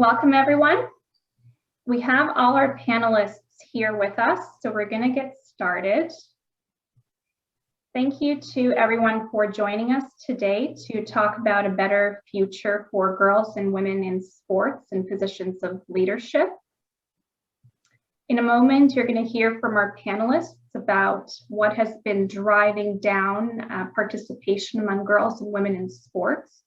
Welcome, everyone. We have all our panelists here with us, so we're going to get started. Thank you to everyone for joining us today to talk about a better future for girls and women in sports and positions of leadership. In a moment, you're going to hear from our panelists about what has been driving down participation among girls and women in sports,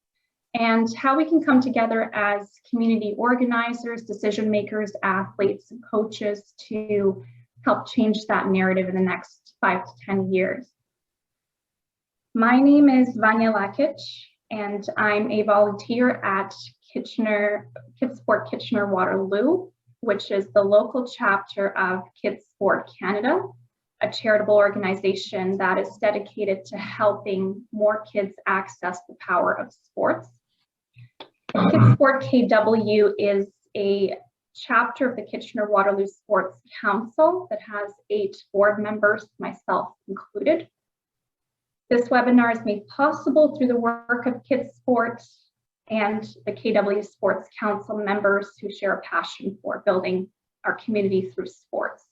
and how we can come together as community organizers, decision makers, athletes, and coaches to help change that narrative in the next 5 to 10 years. My name is Vanya Lakic, and I'm a volunteer at Kids Sport Kitchener Waterloo, which is the local chapter of Kids Sport Canada, a charitable organization that is dedicated to helping more kids access the power of sports. Kids Sport KW is a chapter of the Kitchener-Waterloo Sports Council that has 8 board members, myself included. This webinar is made possible through the work of Kids Sport and the KW Sports Council members who share a passion for building our community through sports.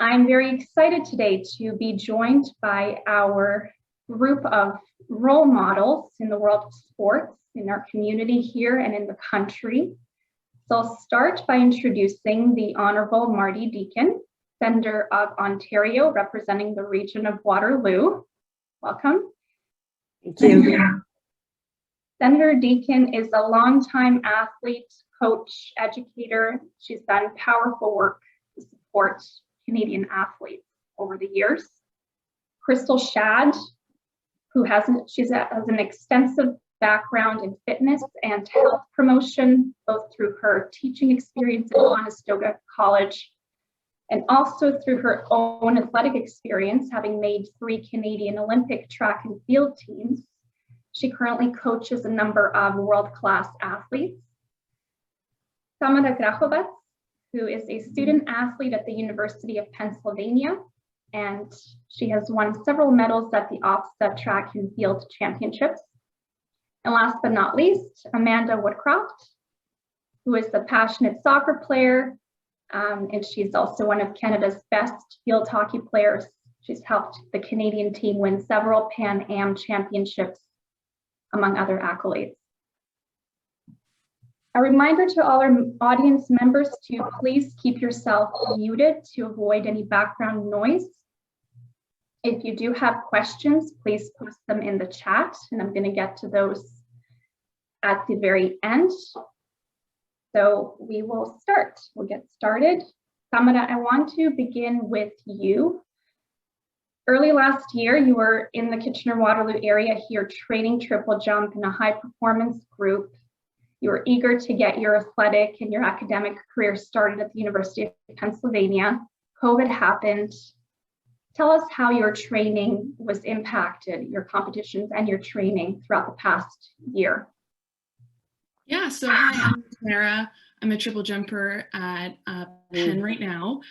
I'm very excited today to be joined by our group of role models in the world of sports in our community here and in the country. So I'll start by introducing the Honorable Marty Deacon, Senator of Ontario, representing the region of Waterloo. Welcome. Thank you. Senator Deacon is a longtime athlete, coach, educator. She's done powerful work to support Canadian athletes over the years. Crystal Shad, who has an extensive background in fitness and health promotion, both through her teaching experience at Conestoga College and also through her own athletic experience, having made 3 Canadian Olympic track and field teams. She currently coaches a number of world-class athletes. Tamara Grahovac, who is a student athlete at the University of Pennsylvania, and she has won several medals at the OFSA Track and Field Championships. And last but not least, Amanda Woodcroft, who is a passionate soccer player, and she's also one of Canada's best field hockey players. She's helped the Canadian team win several Pan Am championships, among other accolades. A reminder to all our audience members to please keep yourself muted to avoid any background noise. If you do have questions, please post them in the chat, and I'm going to get to those at the very end. So we will start. We'll get started. Tamara, I want to begin with you. Early last year, you were in the Kitchener-Waterloo area here training triple jump in a high performance group. You were eager to get your athletic and your academic career started at the University of Pennsylvania. COVID happened. Tell us how your training was impacted, your competitions and your training throughout the past year. Yeah, so hi, I'm Tamara. I'm a triple jumper at Penn right now.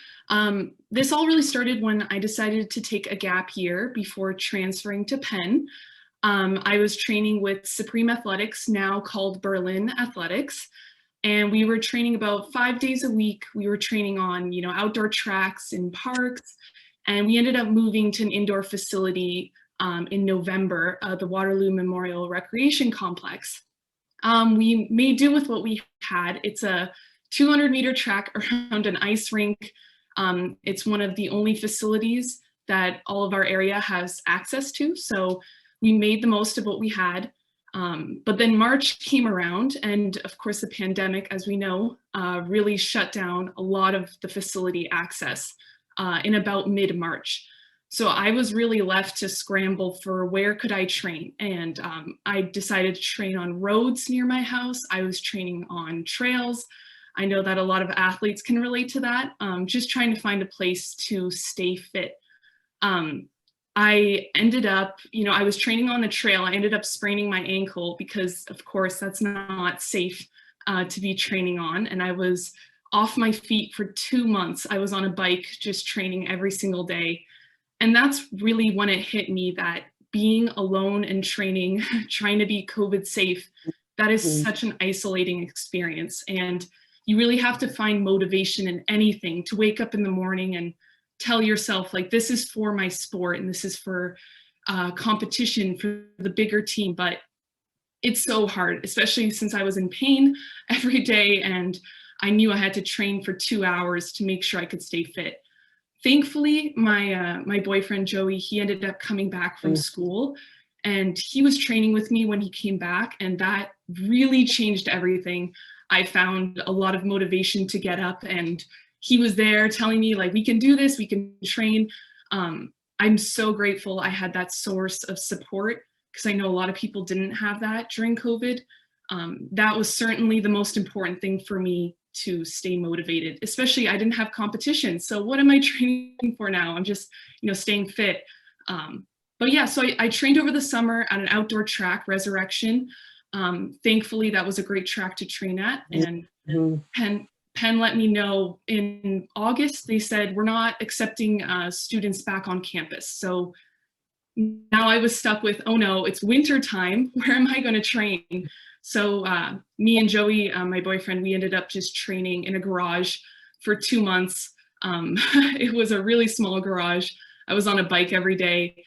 This all really started when I decided to take a gap year before transferring to Penn. I was training with Supreme Athletics, now called Berlin Athletics, and we were training about 5 days a week. We were training on, outdoor tracks in parks, and we ended up moving to an indoor facility in November, the Waterloo Memorial Recreation Complex. We made do with what we had. It's a 200-meter track around an ice rink. It's one of the only facilities that all of our area has access to. So we made the most of what we had. But then March came around, and of course the pandemic, as we know, really shut down a lot of the facility access in about mid-March. So I was really left to scramble for where could I train, and I decided to train on roads near my house. I was training on trails. I know that a lot of athletes can relate to that, just trying to find a place to stay fit. I ended up, I was training on the trail. I ended up spraining my ankle because, of course, that's not safe to be training on, and I was off my feet for 2 months. I was on a bike just training every single day. And that's really when it hit me that being alone and training, trying to be COVID safe, that is such an isolating experience. And you really have to find motivation in anything, to wake up in the morning and tell yourself, like, this is for my sport and this is for competition for the bigger team. But it's so hard, especially since I was in pain every day and I knew I had to train for 2 hours to make sure I could stay fit. Thankfully, my boyfriend Joey, he ended up coming back from school, and he was training with me when he came back, and that really changed everything. I found a lot of motivation to get up, and he was there telling me, like, we can do this, we can train. I'm so grateful I had that source of support, because I know a lot of people didn't have that during COVID. That was certainly the most important thing for me to stay motivated, especially I didn't have competition. So what am I training for now? I'm just, staying fit. But yeah, so I trained over the summer at an outdoor track, Resurrection. Thankfully, that was a great track to train at. And Penn let me know in August, they said, we're not accepting students back on campus. So now I was stuck with, oh no, it's winter time. Where am I going to train? So me and Joey, my boyfriend, we ended up just training in a garage for 2 months. It was a really small garage. I was on a bike every day,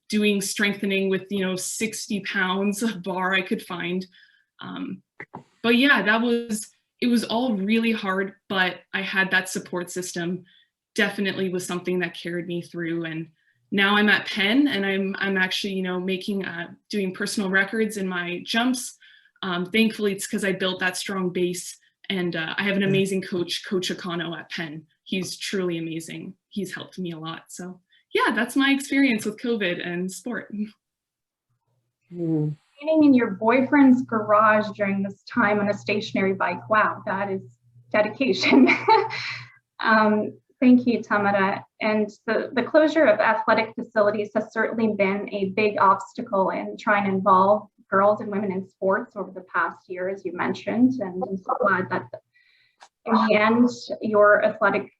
doing strengthening with 60 pounds of bar I could find. But yeah, it was all really hard, but I had that support system. Definitely was something that carried me through. And now I'm at Penn, and I'm actually doing personal records in my jumps. Thankfully, it's because I built that strong base, and I have an amazing coach, Coach Akano at Penn. He's truly amazing. He's helped me a lot. So yeah, that's my experience with COVID and sport. Training in your boyfriend's garage during this time on a stationary bike. Wow, that is dedication. Thank you, Tamara. And the closure of athletic facilities has certainly been a big obstacle in trying to involve girls and women in sports over the past year, as you mentioned. And I'm so glad that in the end, your athletic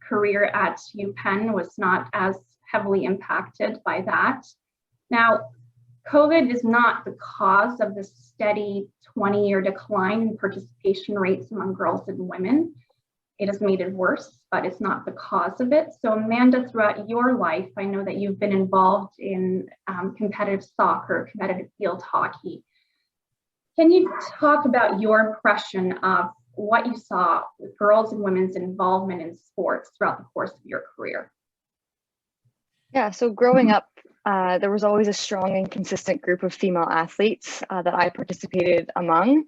career at UPenn was not as heavily impacted by that. Now, COVID is not the cause of the steady 20-year decline in participation rates among girls and women. It has made it worse, but it's not the cause of it. So Amanda, throughout your life, I know that you've been involved in competitive soccer, competitive field hockey. Can you talk about your impression of what you saw with girls and women's involvement in sports throughout the course of your career? Yeah, so growing up, there was always a strong and consistent group of female athletes that I participated among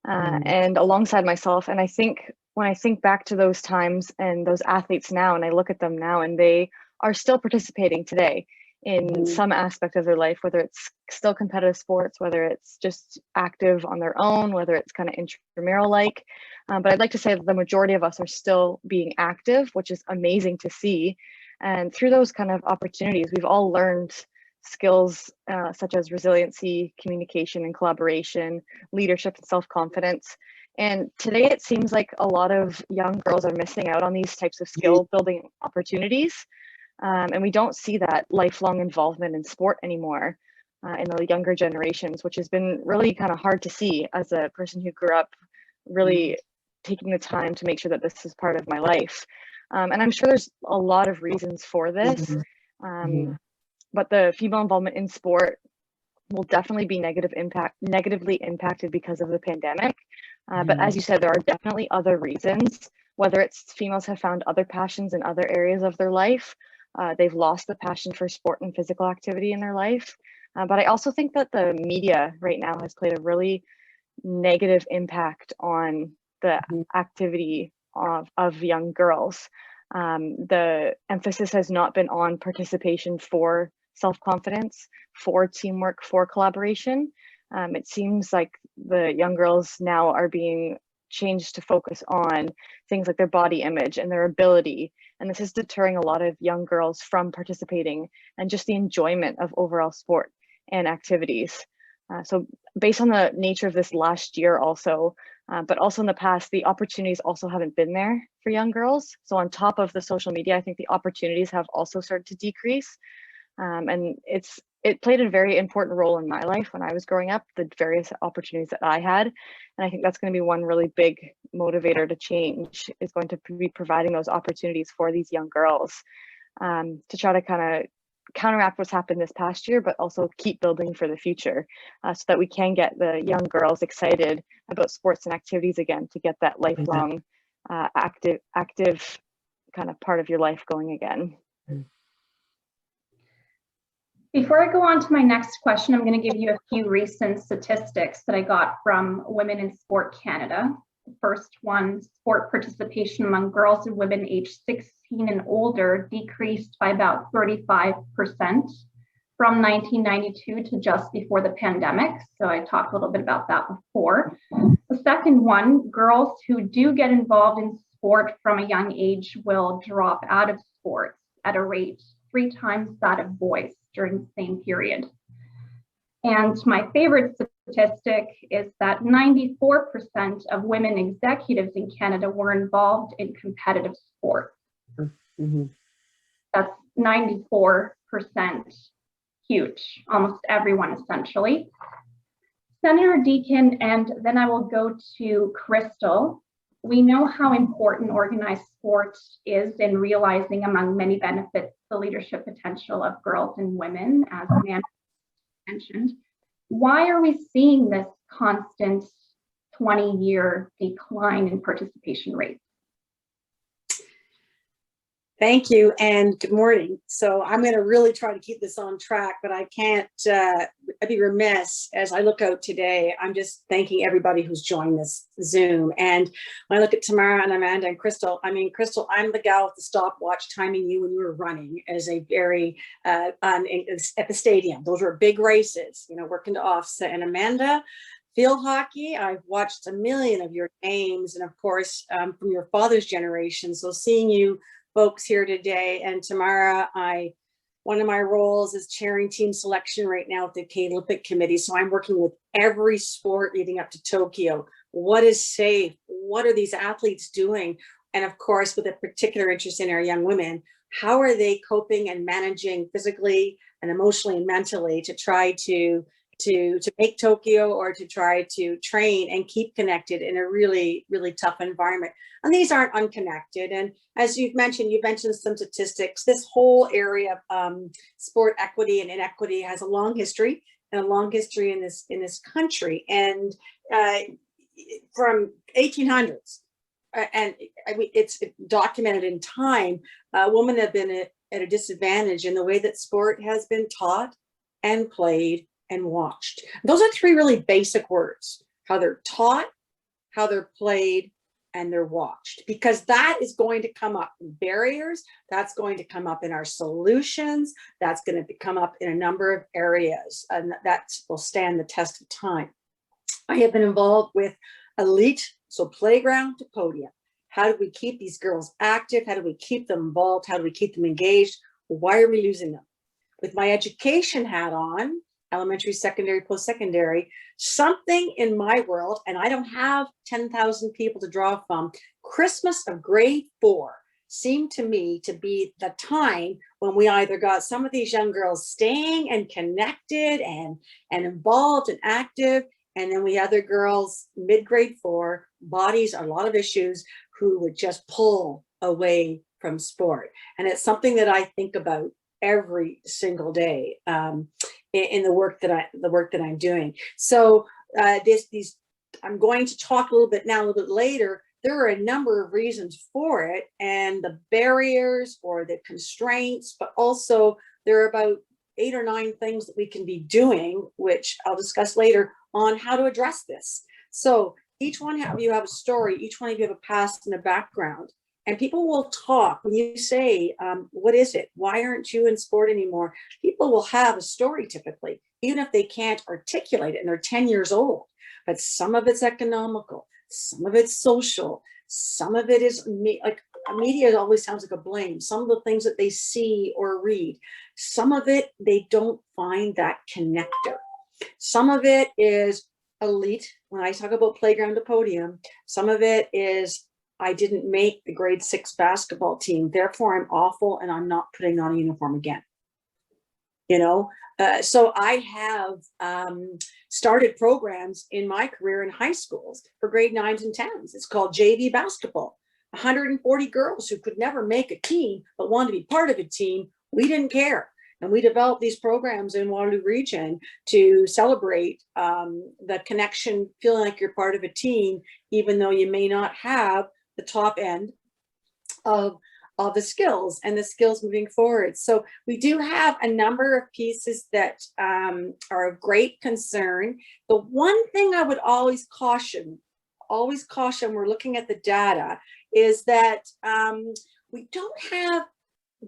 and alongside myself. And I think when I think back to those times and those athletes now, and I look at them now, and they are still participating today in some aspect of their life, whether it's still competitive sports, whether it's just active on their own, whether it's kind of intramural like. But I'd like to say that the majority of us are still being active, which is amazing to see. And through those kind of opportunities, we've all learned skills such as resiliency, communication and collaboration, leadership and self-confidence. And today it seems like a lot of young girls are missing out on these types of skill building opportunities. And we don't see that lifelong involvement in sport anymore in the younger generations, which has been really kind of hard to see as a person who grew up really taking the time to make sure that this is part of my life. And I'm sure there's a lot of reasons for this, but the female involvement in sport will definitely be negatively impacted because of the pandemic. But as you said, there are definitely other reasons, whether it's females have found other passions in other areas of their life. They've lost the passion for sport and physical activity in their life. But I also think that the media right now has played a really negative impact on the activity of young girls. The emphasis has not been on participation for self-confidence, for teamwork, for collaboration. It seems like the young girls now are being changed to focus on things like their body image and their ability. And this is deterring a lot of young girls from participating and just the enjoyment of overall sport and activities. So based on the nature of this last year also, but also in the past, the opportunities also haven't been there for young girls. So on top of the social media, I think the opportunities have also started to decrease. And it's it played a very important role in my life when I was growing up, the various opportunities that I had. And I think that's going to be one really big motivator to change, is going to be providing those opportunities for these young girls, to try to kind of counteract what's happened this past year, but also keep building for the future, so that we can get the young girls excited about sports and activities again, to get that lifelong active kind of part of your life going again. Before I go on to my next question, I'm going to give you a few recent statistics that I got from Women in Sport Canada. The first one, sport participation among girls and women aged 16 and older decreased by about 35% from 1992 to just before the pandemic. So I talked a little bit about that before. The second one, girls who do get involved in sport from a young age will drop out of sports at a rate 3 times that of boys during the same period. And my favorite statistic is that 94% of women executives in Canada were involved in competitive sports. Mm-hmm. That's 94%, huge, almost everyone essentially. Senator Deacon, and then I will go to Crystal. We know how important organized sport is in realizing, among many benefits, the leadership potential of girls and women, as Amanda mentioned. Why are we seeing this constant 20-year decline in participation rates? Thank you and good morning. So I'm going to really try to keep this on track, but I can't, I'd be remiss as I look out today. I'm just thanking everybody who's joined this Zoom. And when I look at Tamara and Amanda and Crystal, I mean, Crystal, I'm the gal with the stopwatch timing you when you were running as a very, at the stadium. Those were big races, you know, working to offset. And Amanda, field hockey, I've watched a million of your games, and of course, from your father's generation. So seeing you folks here today, and Tamara, one of my roles is chairing team selection right now at the Canadian Olympic Committee. So I'm working with every sport leading up to Tokyo. What is safe? What are these athletes doing? And of course, with a particular interest in our young women, how are they coping and managing physically and emotionally and mentally to try to make Tokyo, or to try to train and keep connected in a really, really tough environment. And these aren't unconnected. And as you've mentioned some statistics. This whole area of sport equity and inequity has a long history, and a long history in this country. And from 1800s, and I mean, it's documented in time, women have been at a disadvantage in the way that sport has been taught and played and watched. Those are 3 really basic words: how they're taught, how they're played, and they're watched, because that is going to come up in barriers. That's going to come up in our solutions. That's going to come up in a number of areas, and that will stand the test of time. I have been involved with elite, so playground to podium. How do we keep these girls active? How do we keep them involved? How do we keep them engaged? Why are we losing them? With my education hat on, elementary, secondary, post-secondary, something in my world, and I don't have 10,000 people to draw from, Christmas of grade 4 seemed to me to be the time when we either got some of these young girls staying and connected and involved and active, and then we other girls mid-grade 4, bodies, a lot of issues, who would just pull away from sport. And it's something that I think about every single day in the work that I'm doing. So I'm going to talk a little bit now, a little bit later. There are a number of reasons for it, and the barriers or the constraints, but also there are about 8 or 9 things that we can be doing, which I'll discuss later, on how to address this. So each one of you have a story, each one of you have a past and a background. And people will talk when you say, what is it? Why aren't you in sport anymore? People will have a story typically, even if they can't articulate it and they're 10 years old. But some of it's economical, some of it's social, some of it is like media always sounds like a blame. Some of the things that they see or read, some of it, they don't find that connector. Some of it is elite. When I talk about playground to podium, some of it is, I didn't make the grade 6 basketball team, therefore I'm awful and I'm not putting on a uniform again. you know. So I have started programs in my career in high schools for grade 9s and 10s. It's called JV basketball. 140 girls who could never make a team but wanted to be part of a team. We didn't care. And we developed these programs in Waterloo Region to celebrate the connection, feeling like you're part of a team, even though you may not have the top end of the skills and the skills moving forward. So we do have a number of pieces that are of great concern. The one thing I would always caution, we're looking at the data, is that we don't have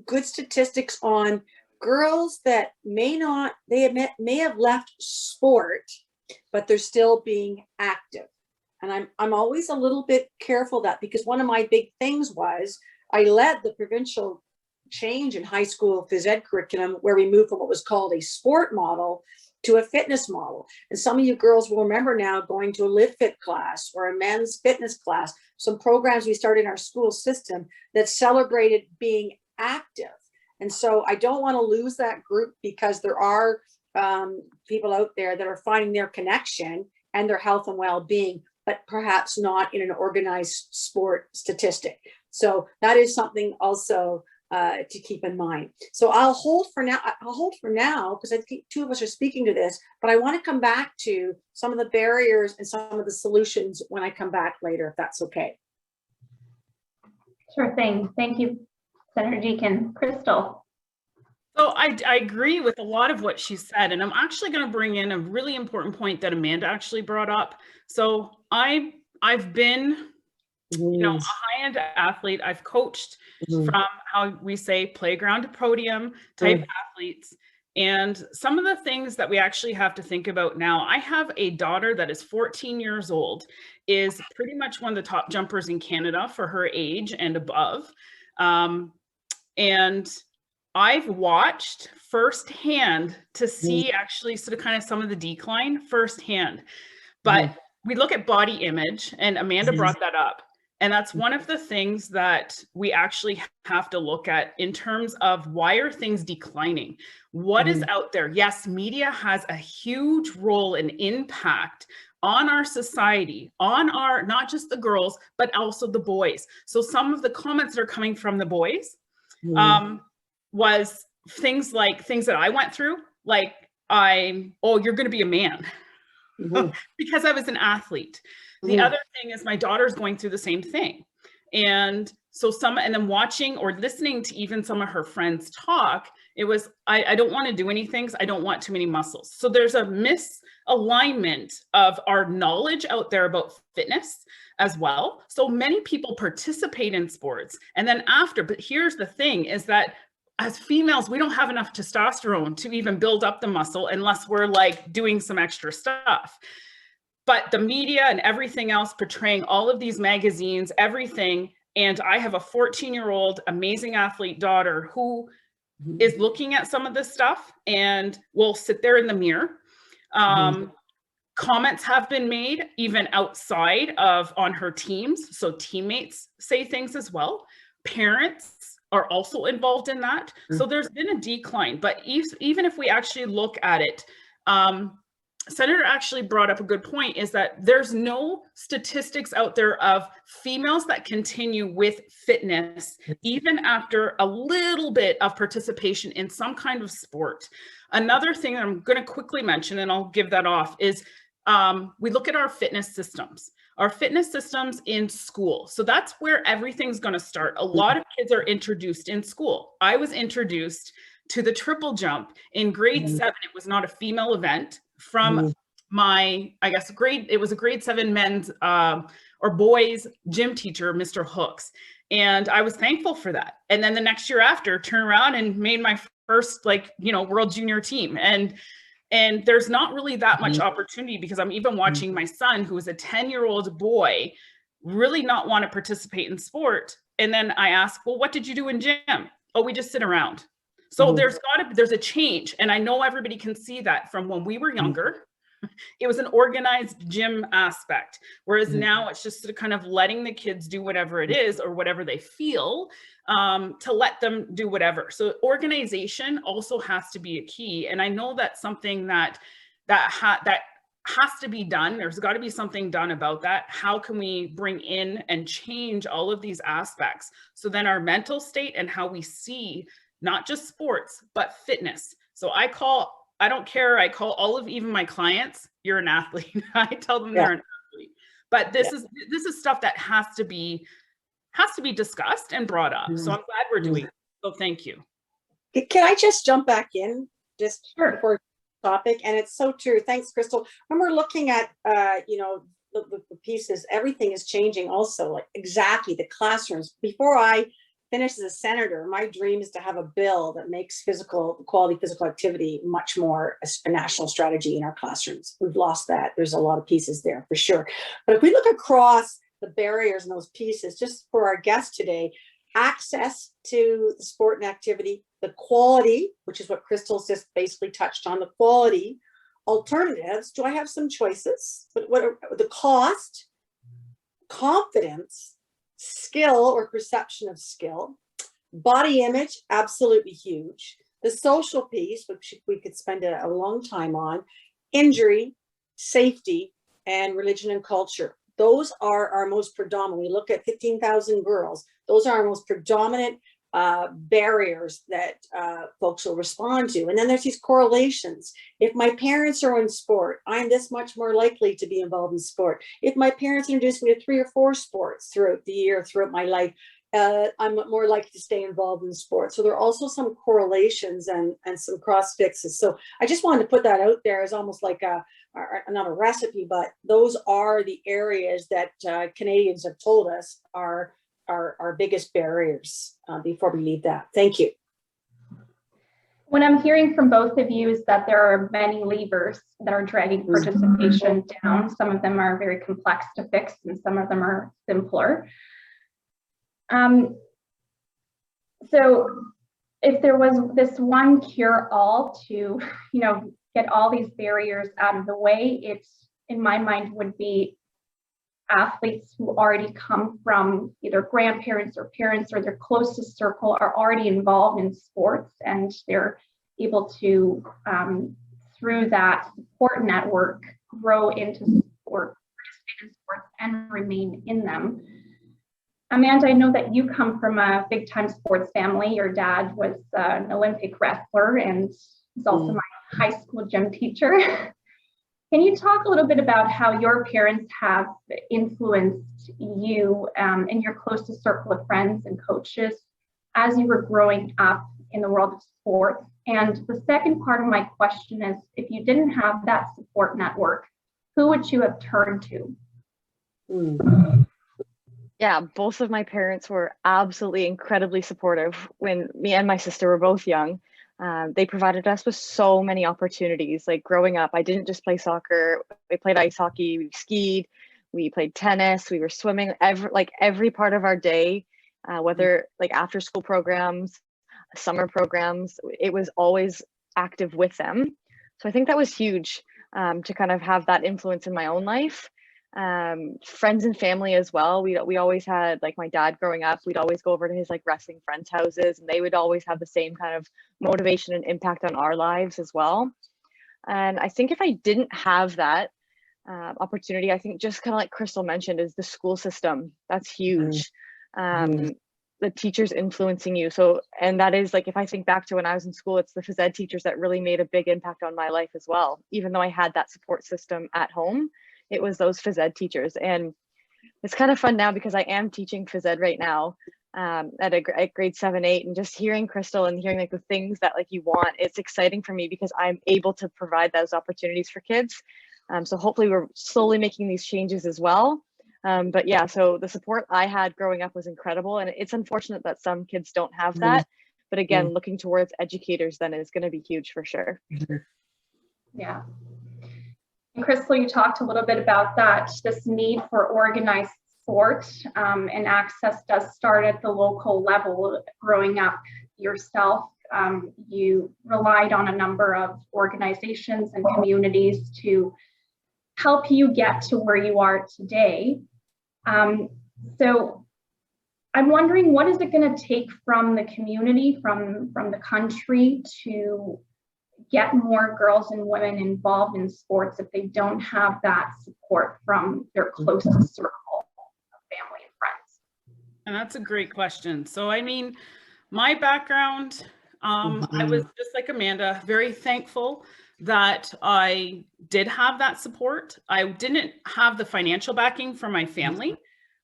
good statistics on girls that may have left sport, but they're still being active. And I'm always a little bit careful of that, because one of my big things was I led the provincial change in high school phys ed curriculum, where we moved from what was called a sport model to a fitness model. And some of you girls will remember now going to a Live Fit class or a men's fitness class, some programs we started in our school system that celebrated being active. And so I don't want to lose that group, because there are people out there that are finding their connection and their health and well-being, but perhaps not in an organized sport statistic. So that is something also to keep in mind. So I'll hold for now, because I think two of us are speaking to this, but I want to come back to some of the barriers and some of the solutions when I come back later, if that's okay. Sure thing. Thank you, Senator Deacon. Crystal. So I agree with a lot of what she said, and I'm actually going to bring in a really important point that Amanda actually brought up. So I've been, a high-end athlete. I've coached from, how we say, playground to podium type athletes. And some of the things that we actually have to think about now, I have a daughter that is 14 years old, is pretty much one of the top jumpers in Canada for her age and above. And I've watched firsthand to see actually sort of kind of some of the decline firsthand. But we look at body image, and Amanda brought that up. And that's one of the things that we actually have to look at in terms of, why are things declining? What is out there? Yes, media has a huge role and impact on our society, on our, not just the girls, but also the boys. So some of the comments that are coming from the boys was things that I went through, like, oh, you're going to be a man because I was an athlete. The other thing is my daughter's going through the same thing. And so and then watching or listening to even some of her friends talk, it was, I don't want to do anything because I don't want too many muscles. So there's a misalignment of our knowledge out there about fitness as well. So many people participate in sports, and then but here's the thing, is that as females, we don't have enough testosterone to even build up the muscle unless we're like doing some extra stuff. But the media and everything else portraying all of these magazines, everything. And I have a 14-year-old amazing athlete daughter who is looking at some of this stuff and will sit there in the mirror. Comments have been made even outside of on her teams. So teammates say things as well. Parents are also involved in that. So there's been a decline, but even if we actually look at it, Senator actually brought up a good point, is that there's no statistics out there of females that continue with fitness, even after a little bit of participation in some kind of sport. Another thing I'm going to quickly mention, and I'll give that off, is we look at our fitness systems in school. So that's where everything's going to start. A lot of kids are introduced in school. I was introduced to the triple jump in grade 7. It was not a female event. From my, I guess, it was a grade 7 men's or boys gym teacher, Mr. Hooks. And I was thankful for that. And then the next year after, turned around and made my first, world junior team. And there's not really that much opportunity, because I'm even watching my son, who is a 10-year-old boy, really not want to participate in sport. And then I ask, well, what did you do in gym? Oh, we just sit around. So there's a change. And I know everybody can see that from when we were younger it was an organized gym aspect. Whereas now it's just sort of kind of letting the kids do whatever it is or whatever they feel, to let them do whatever. So organization also has to be a key. And I know that's something that has to be done. There's got to be something done about that. How can we bring in and change all of these aspects? So then our mental state and how we see not just sports, but fitness. So I don't care. I call all of even my clients, you're an athlete. I tell them they're an athlete. But this is stuff that has to be discussed and brought up. So I'm glad we're doing it. So thank you. Can I just jump back in just Sure. before topic? And it's so true. Thanks, Crystal. When we're looking at, the pieces, everything is changing also, like exactly the classrooms. Before I finish as a senator, my dream is to have a bill that makes quality physical activity much more a national strategy in our classrooms. We've lost that. There's a lot of pieces there for sure. But if we look across the barriers and those pieces, just for our guest today, access to the sport and activity, the quality, which is what Crystal's just basically touched on, the quality, alternatives. Do I have some choices? But what are the cost, confidence, skill or perception of skill, body image, absolutely huge. The social piece, which we could spend a long time on, injury, safety, and religion and culture. Those are our most predominant. We look at 15,000 girls. Those are our most predominant barriers that folks will respond to. And then there's these correlations. If my parents are in sport, I'm this much more likely to be involved in sport. If my parents introduced me to 3 or 4 sports throughout the year, throughout my life, I'm more likely to stay involved in sport. So there are also some correlations and some cross fixes. So I just wanted to put that out there as almost like not a recipe, but those are the areas that Canadians have told us are our biggest barriers before we leave that. Thank you. What I'm hearing from both of you is that there are many levers that are dragging participation down. Some of them are very complex to fix and some of them are simpler. So if there was this one cure-all to, get all these barriers out of the way, it, in my mind, would be athletes who already come from either grandparents or parents or their closest circle are already involved in sports, and they're able to, through that support network, grow into sport, participate in sports, and remain in them. Amanda, I know that you come from a big-time sports family. Your dad was an Olympic wrestler and is also my high school gym teacher. Can you talk a little bit about how your parents have influenced you and your closest circle of friends and coaches as you were growing up in the world of sports? And the second part of my question is, if you didn't have that support network, who would you have turned to? Yeah, both of my parents were absolutely incredibly supportive when me and my sister were both young. They provided us with so many opportunities. Like growing up, I didn't just play soccer. We played ice hockey, we skied, we played tennis, we were swimming. Every part of our day, whether like after school programs, summer programs, it was always active with them. So I think that was huge to kind of have that influence in my own life. Friends and family as well. We always had, like my dad growing up, we'd always go over to his like wrestling friends' houses, and they would always have the same kind of motivation and impact on our lives as well. And I think if I didn't have that opportunity, I think just kind of like Crystal mentioned, is the school system. That's huge. The teachers influencing you. So, and that is like, if I think back to when I was in school, it's the phys ed teachers that really made a big impact on my life as well. Even though I had that support system at home, it was those phys ed teachers. And it's kind of fun now because I am teaching phys ed right now at grade 7, 8, and just hearing Crystal and hearing like the things that like you want, it's exciting for me because I'm able to provide those opportunities for kids. So hopefully we're slowly making these changes as well. But yeah, so the support I had growing up was incredible, and it's unfortunate that some kids don't have that. But again, looking towards educators then is going to be huge for sure. Yeah. And Crystal, you talked a little bit about that, this need for organized sport, and access does start at the local level. Growing up yourself, you relied on a number of organizations and communities to help you get to where you are today. So I'm wondering, what is it going to take from the community, from the country, to get more girls and women involved in sports if they don't have that support from their closest circle of family and friends? And that's a great question. So, I mean, my background, I was just like Amanda, very thankful that I did have that support. I didn't have the financial backing from my family,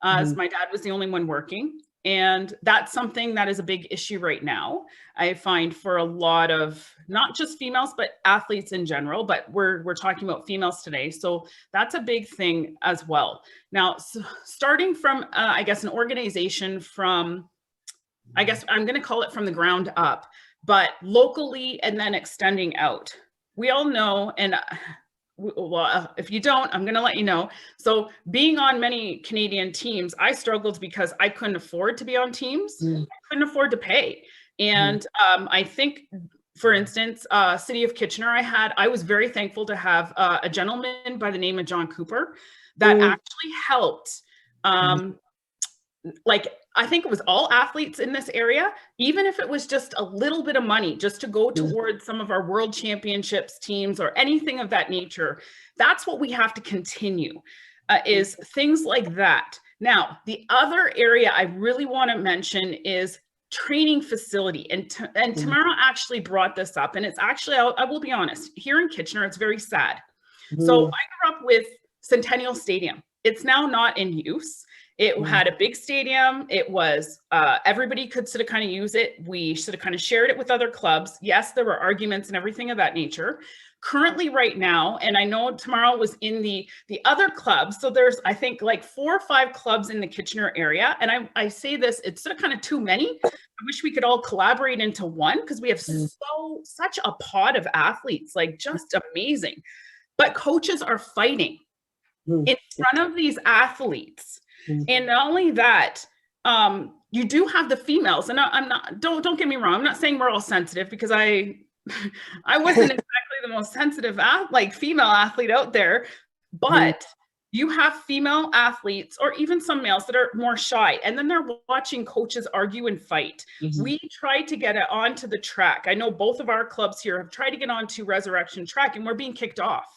as my dad was the only one working. And that's something that is a big issue right now, I find, for a lot of not just females, but athletes in general, but we're talking about females today. So that's a big thing as well. Now, so starting from, I guess, an organization from, I guess I'm going to call it from the ground up, but locally and then extending out. We all know, and well, if you don't, I'm going to let you know. So being on many Canadian teams, I struggled because I couldn't afford to be on teams. I couldn't afford to pay. And I think, for instance, City of Kitchener, I was very thankful to have a gentleman by the name of John Cooper that actually helped, like, I think it was all athletes in this area, even if it was just a little bit of money just to go towards some of our world championships teams or anything of that nature. That's what we have to continue, is things like that. Now, the other area I really want to mention is training facility. And Tamara actually brought this up, and it's actually, I will be honest, here in Kitchener, it's very sad. So I grew up with Centennial Stadium. It's now not in use. It had a big stadium. It was, everybody could sort of kind of use it. We sort of kind of shared it with other clubs. Yes, there were arguments and everything of that nature. Currently right now, and I know Tamara was in the other clubs. So there's, I think, like 4 or 5 clubs in the Kitchener area. And I say this, it's sort of kind of too many. I wish we could all collaborate into one, because we have such a pod of athletes, like just amazing. But coaches are fighting in front of these athletes. And not only that, you do have the females, and I'm not, don't get me wrong, I'm not saying we're all sensitive, because I wasn't exactly the most sensitive female athlete out there, but you have female athletes, or even some males, that are more shy, and then they're watching coaches argue and fight. We tried to get it onto the track. I know both of our clubs here have tried to get onto Resurrection Track, and we're being kicked off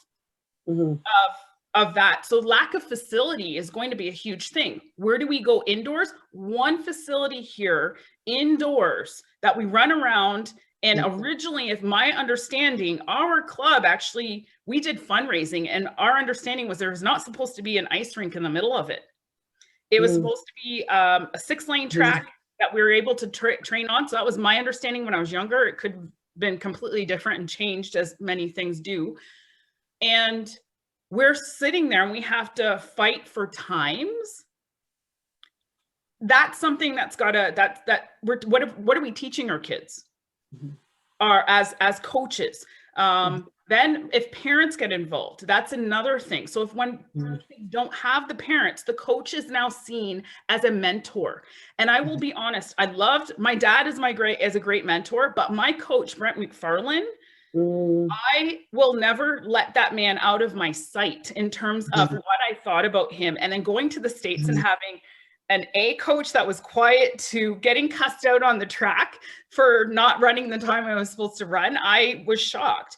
of that. So lack of facility is going to be a huge thing. Where do we go indoors? One facility here indoors that we run around. And originally, if my understanding, our club actually, we did fundraising, and our understanding was there was not supposed to be an ice rink in the middle of it. It was supposed to be a 6-lane track that we were able to train on. So that was my understanding when I was younger. It could have been completely different and changed, as many things do. And we're sitting there and we have to fight for times. That's something that's gotta, what are we teaching our kids? Or as coaches? Then if parents get involved, that's another thing. So if when you don't have the parents, the coach is now seen as a mentor. And I will be honest, my dad is a great mentor, but my coach, Brent McFarlane, I will never let that man out of my sight in terms of what I thought about him. And then going to the States and having an A coach that was quiet to getting cussed out on the track for not running the time I was supposed to run, I was shocked.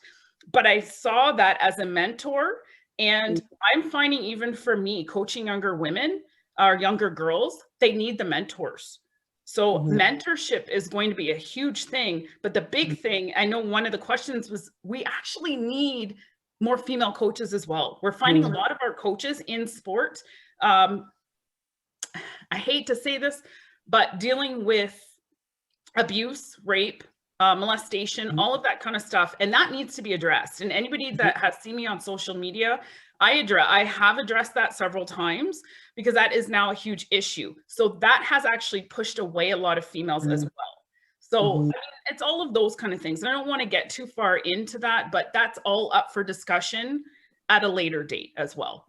But I saw that as a mentor. And I'm finding, even for me, coaching younger women or younger girls, they need the mentors. So mentorship is going to be a huge thing. But the big thing, I know one of the questions was, we actually need more female coaches as well. We're finding a lot of our coaches in sport, I hate to say this, but dealing with abuse, rape, molestation, all of that kind of stuff. And that needs to be addressed. And anybody that has seen me on social media, I have addressed that several times, because that is now a huge issue. So that has actually pushed away a lot of females as well. So I mean, it's all of those kind of things. And I don't want to get too far into that, but that's all up for discussion at a later date as well.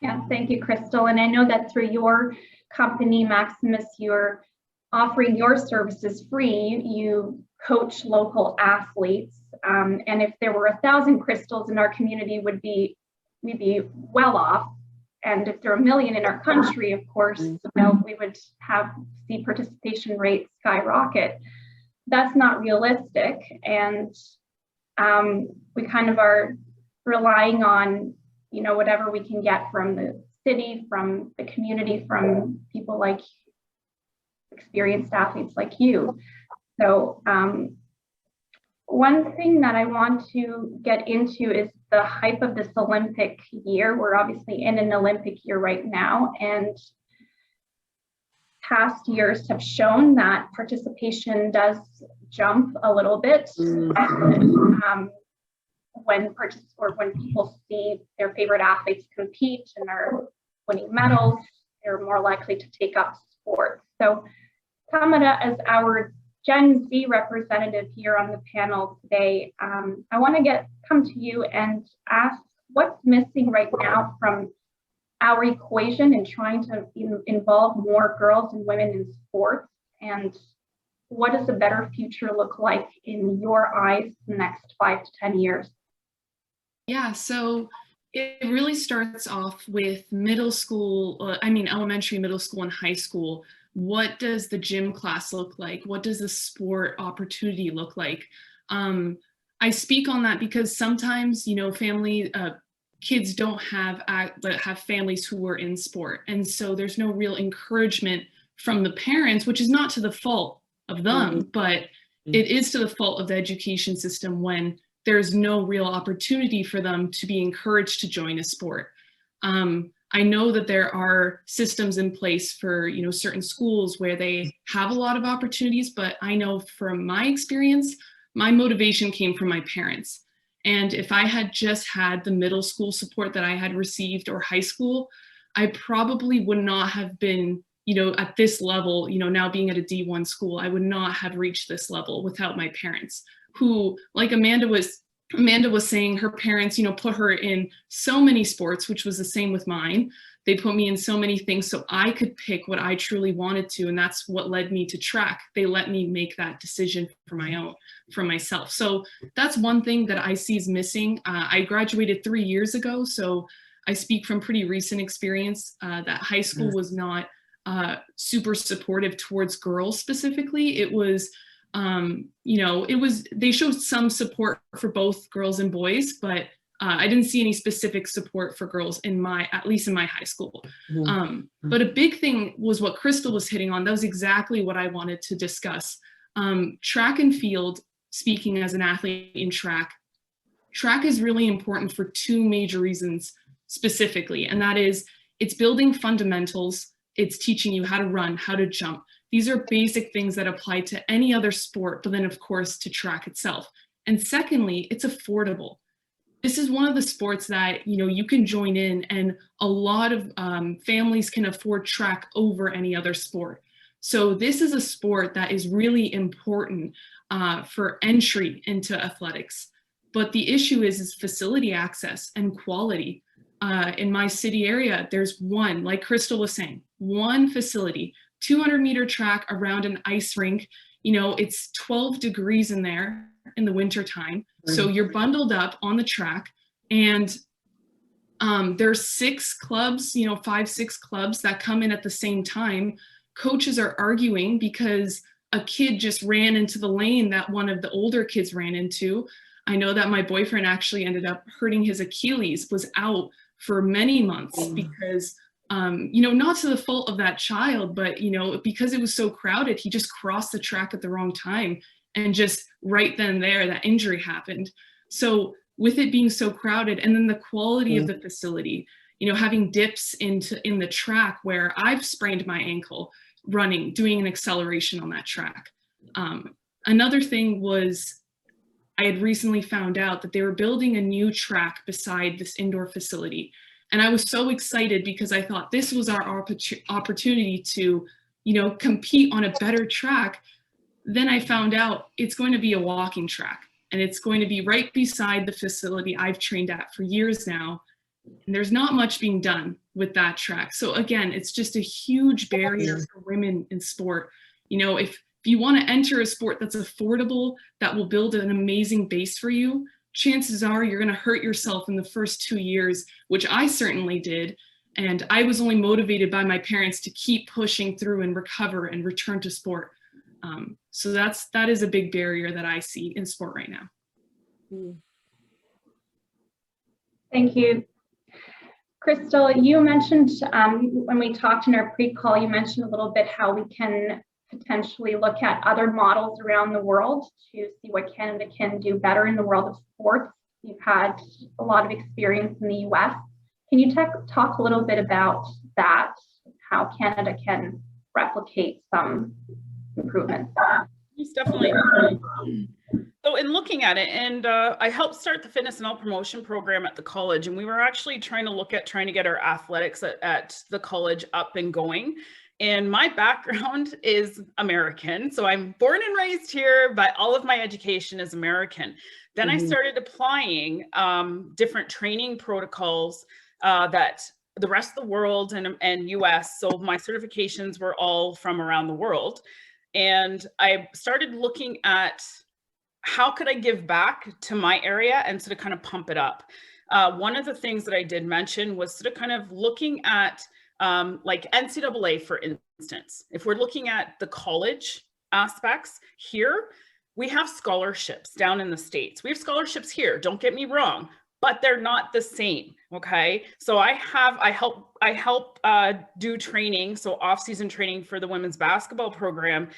Yeah, thank you, Crystal. And I know that through your company, Maximus, you're offering your services free. You coach local athletes. And if there were 1,000 Crystals in our community, would be we'd be well off. And if there are 1 million in our country, of course, we would see participation rates skyrocket. That's not realistic. And we kind of are relying on, whatever we can get from the city, from the community, from people like experienced athletes like you. So one thing that I want to get into is the hype of this Olympic year. We're obviously in an Olympic year right now, and past years have shown that participation does jump a little bit when people see their favorite athletes compete and are winning medals. They're more likely to take up sports. So Tamara, as our Gen Z representative here on the panel today, I want to come to you and ask what's missing right now from our equation in trying to involve more girls and women in sports, and what does a better future look like in your eyes in the next 5 to 10 years? Yeah, so it really starts off with elementary, middle school, and high school. What does the gym class look like? What does the sport opportunity look like? I speak on that because sometimes, kids don't have families who are in sport. And so there's no real encouragement from the parents, which is not to the fault of them, but it is to the fault of the education system when there's no real opportunity for them to be encouraged to join a sport. I know that there are systems in place for, certain schools where they have a lot of opportunities, but I know from my experience, my motivation came from my parents. And if I had just had the middle school support that I had received or high school, I probably would not have been, at this level, now being at a D1 school, I would not have reached this level without my parents, who, like Amanda was saying, her parents, put her in so many sports, which was the same with mine. They put me in so many things so I could pick what I truly wanted to. And that's what led me to track. They let me make that decision for myself. So that's one thing that I see is missing. I graduated 3 years ago, so I speak from pretty recent experience that high school was not super supportive towards girls specifically. It was, they showed some support for both girls and boys, but I didn't see any specific support for girls at least in my high school. But a big thing was what Crystal was hitting on. That was exactly what I wanted to discuss. Track and field, speaking as an athlete in track is really important for 2 major reasons specifically. And that is, it's building fundamentals. It's teaching you how to run, how to jump. These are basic things that apply to any other sport, but then of course to track itself. And secondly, it's affordable. This is one of the sports that, you can join in, and a lot of families can afford track over any other sport. So this is a sport that is really important for entry into athletics. But the issue is facility access and quality. In my city area, there's one, like Crystal was saying, one facility, 200-meter track around an ice rink. It's 12 degrees in there in the winter time. So you're bundled up on the track, and there's 6 clubs, 5, 6 clubs that come in at the same time. Coaches are arguing because a kid just ran into the lane that one of the older kids ran into. I know that my boyfriend actually ended up hurting his Achilles, was out for many months because, not to the fault of that child, but, because it was so crowded, he just crossed the track at the wrong time. And just right then and there, that injury happened. So with it being so crowded, and then the quality of the facility, having dips in the track where I've sprained my ankle running, doing an acceleration on that track. Another thing was, I had recently found out that they were building a new track beside this indoor facility. And I was so excited because I thought this was our opportunity to, compete on a better track. Then I found out it's going to be a walking track, and it's going to be right beside the facility I've trained at for years now. And there's not much being done with that track. So again, it's just a huge barrier for women in sport. If you want to enter a sport that's affordable, that will build an amazing base for you, chances are you're going to hurt yourself in the first 2 years, which I certainly did. And I was only motivated by my parents to keep pushing through and recover and return to sport. So that is a big barrier that I see in sport right now. Thank you. Crystal, you mentioned when we talked in our pre-call, you mentioned a little bit how we can potentially look at other models around the world to see what Canada can do better in the world of sports. You've had a lot of experience in the US. Can you talk a little bit about that, how Canada can replicate some improvements? Yes, definitely. So in looking at it, and I helped start the fitness and health promotion program at the college, and we were actually trying to get our athletics at the college up and going. And my background is American, so I'm born and raised here, but all of my education is American. Then I started applying different training protocols that the rest of the world and US, so my certifications were all from around the world. And I started looking at how could I give back to my area and sort of kind of pump it up. One of the things that I did mention was sort of kind of looking at like NCAA, for instance. If we're looking at the college aspects here, we have scholarships down in the States. We have scholarships here, don't get me wrong, but they're not the same, okay? So I help do training, so off-season training for the women's basketball program.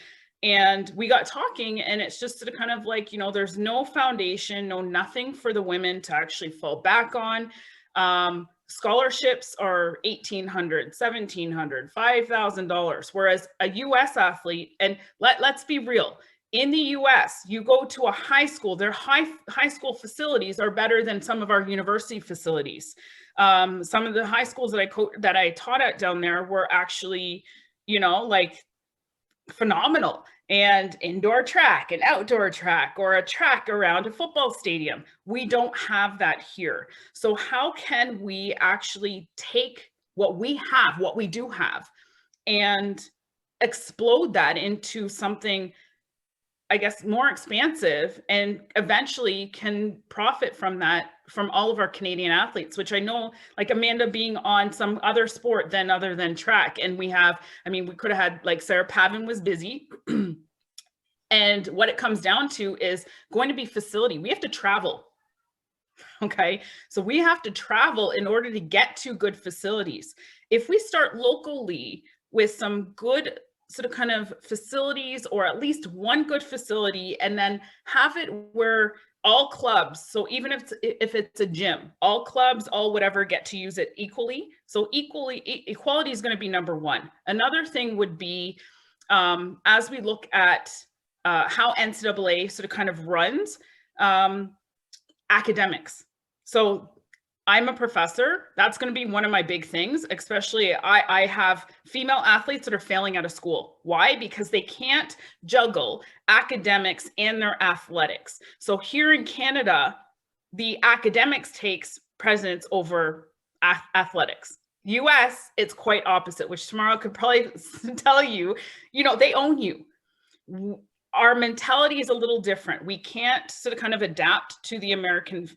And we got talking, and it's just sort of kind of like, you know, there's no foundation, nothing for the women to actually fall back on. Scholarships are $1,800, $1,700, $5,000, whereas a US athlete, and let's be real, in the US, you go to a high school, their high school facilities are better than some of our university facilities. Some of the high schools that I taught at down there were actually, you know, like phenomenal, and indoor track and outdoor track, or a track around a football stadium. We don't have that here. So how can we actually take what we have, what we do have, and explode that into something, I guess, more expansive, and eventually can profit from that, from all of our Canadian athletes, which I know, like Amanda being on some other sport other than track. And we have, I mean, we could have had, like, Sarah Pavin was busy. And what it comes down to is going to be facility. We have to travel. Okay. So we have to travel in order to get to good facilities. If we start locally with some good sort of kind of facilities, or at least one good facility, and then have it where all clubs, so even if it's a gym, all clubs, all whatever, get to use it equally. So equality is going to be number one. Another thing would be, as we look at how NCAA sort of kind of runs, academics. So I'm a professor. That's going to be one of my big things, especially I have female athletes that are failing out of school. Why? Because they can't juggle academics and their athletics. So here in Canada, the academics takes precedence over athletics. US, it's quite opposite, which Tamara could probably tell you, you know, they own you. Our mentality is a little different. We can't sort of kind of adapt to the American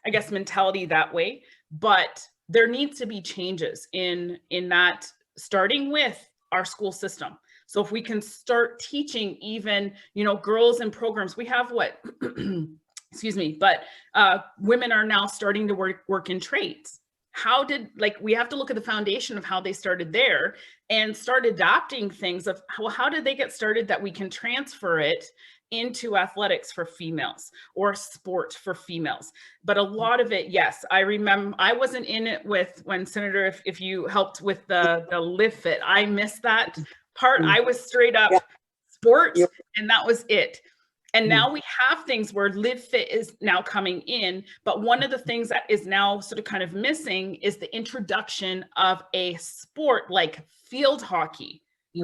I guess, mentality that way, but there needs to be changes in that, starting with our school system. So if we can start teaching even, you know, girls in programs, we have what, excuse me, but women are now starting to work in trades. We have to look at the foundation of how they started there and start adopting things of how did they get started, that we can transfer it into athletics for females or sport for females. But a lot of it, yes, I remember I wasn't in it when Senator, if you helped with the live fit, I missed that part. I was straight up sports, and that was it. And now we have things where live fit is now coming in, but one of the things that is now sort of kind of missing is the introduction of a sport like field hockey.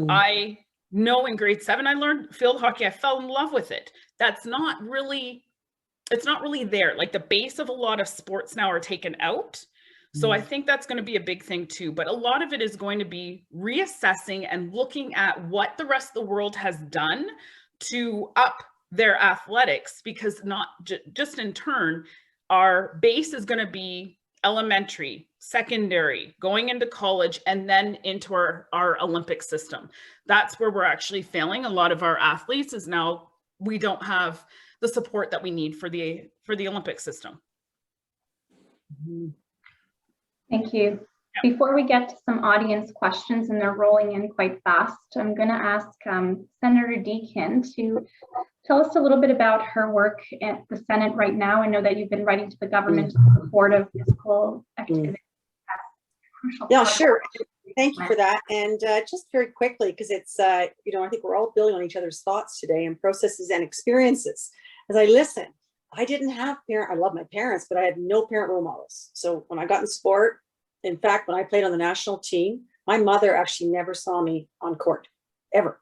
I know in grade 7, I learned field hockey. I fell in love with it. It's not really there. Like, the base of a lot of sports now are taken out. So I think that's going to be a big thing too. But a lot of it is going to be reassessing and looking at what the rest of the world has done to up their athletics, because not just in turn, our base is going to be elementary, secondary, going into college, and then into our Olympic system. That's where we're actually failing. A lot of our athletes is now we don't have the support that we need for the Olympic system. Thank you. Before we get to some audience questions, and they're rolling in quite fast, I'm going to ask Senator Deacon to tell us a little bit about her work at the Senate right now. I know that you've been writing to the government in support of physical activity. Yeah, sure. Thank you for that. And just very quickly, because it's, I think we're all building on each other's thoughts today and processes and experiences. As I listen, I didn't have I love my parents, but I had no parent role models. So when I got in sport, in fact, when I played on the national team, my mother actually never saw me on court, ever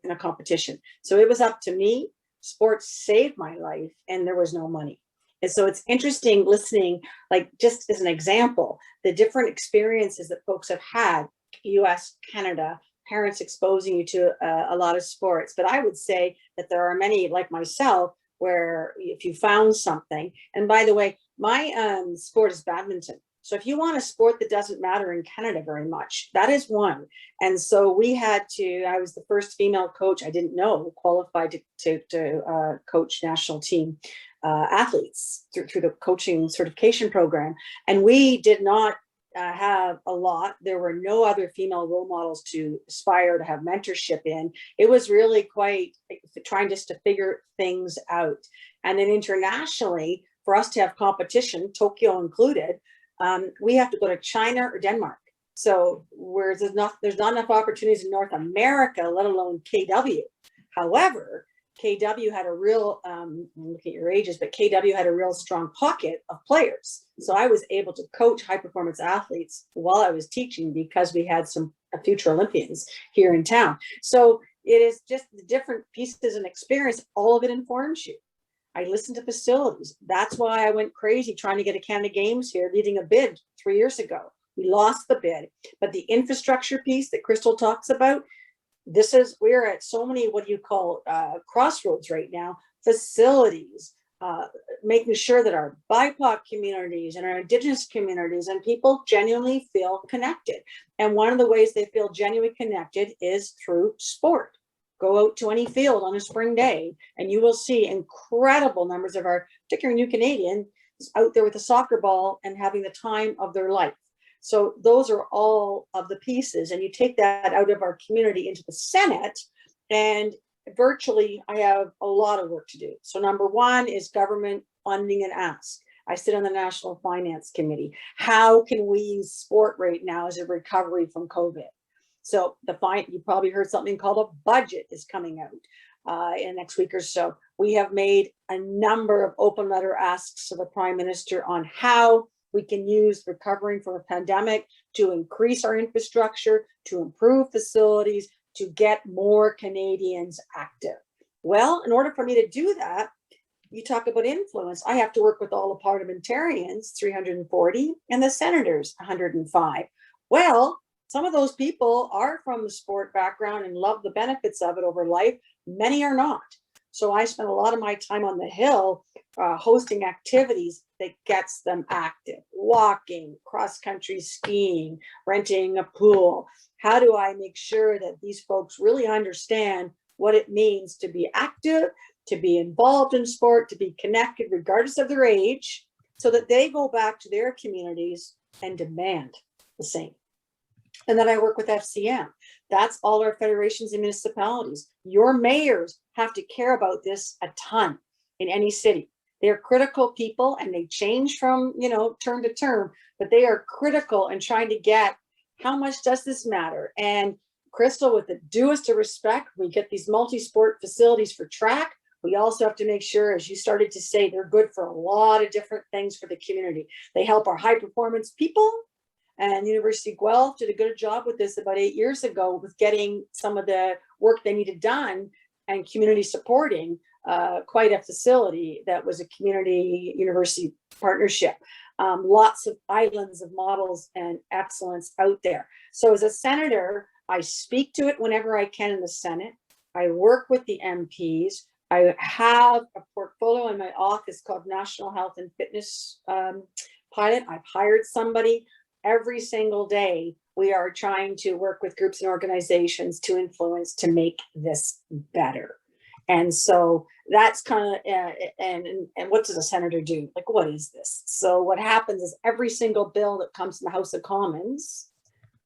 in a competition. So it was up to me. Sports saved my life, and there was no money. And so it's interesting listening, like just as an example, the different experiences that folks have had, US, Canada, parents exposing you to a lot of sports. But I would say that there are many like myself where if you found something, and by the way, my sport is badminton. So if you want a sport that doesn't matter in Canada very much, that is one. And so we had to, I was the first female coach, I didn't know, qualified to coach national team athletes through the coaching certification program. And we did not have a lot. There were no other female role models to aspire to have mentorship in. It was really quite trying just to figure things out. And then internationally, for us to have competition, Tokyo included, we have to go to China or Denmark. So where there's not enough opportunities in North America, let alone KW. However, KW had a real, look at your ages, but KW had a real strong pocket of players. So I was able to coach high performance athletes while I was teaching because we had some future Olympians here in town. So it is just the different pieces and experience, all of it informs you. I listened to facilities. That's why I went crazy trying to get a Canada Games here, leading a bid 3 years ago. We lost the bid, but the infrastructure piece that Crystal talks about, we're at so many, what do you call, crossroads right now, facilities, making sure that our BIPOC communities and our Indigenous communities and people genuinely feel connected. And one of the ways they feel genuinely connected is through sport. Go out to any field on a spring day and you will see incredible numbers of our, particularly new Canadians, out there with a soccer ball and having the time of their life. So those are all of the pieces, and you take that out of our community into the Senate, and virtually I have a lot of work to do. So number one is government funding and ask. I sit on the National Finance Committee. How can we use sport right now as a recovery from COVID? So you probably heard something called a budget is coming out in the next week or so. We have made a number of open letter asks to the Prime Minister on how we can use recovering from a pandemic to increase our infrastructure, to improve facilities, to get more Canadians active. Well, in order for me to do that, you talk about influence. I have to work with all the parliamentarians, 340, and the senators, 105. Well, some of those people are from the sport background and love the benefits of it over life. Many are not. So I spend a lot of my time on the Hill hosting activities that gets them active, walking, cross-country skiing, renting a pool. How do I make sure that these folks really understand what it means to be active, to be involved in sport, to be connected regardless of their age, so that they go back to their communities and demand the same. And then I work with FCM. That's all our federations and municipalities. Your mayors have to care about this a ton in any city. They're critical people and they change from, term to term, but they are critical in trying to get how much does this matter? And Crystal, with the dewest of respect, we get these multi-sport facilities for track. We also have to make sure, as you started to say, they're good for a lot of different things for the community. They help our high performance people. And University of Guelph did a good job with this about 8 years ago with getting some of the work they needed done and community supporting quite a facility that was a community university partnership. Lots of islands of models and excellence out there. So as a senator, I speak to it whenever I can in the Senate. I work with the MPs. I have a portfolio in my office called National Health and Fitness Pilot. I've hired somebody. Every single day, we are trying to work with groups and organizations to influence to make this better. And so that's kind of, and what does a senator do? Like, what is this? So what happens is every single bill that comes to the House of Commons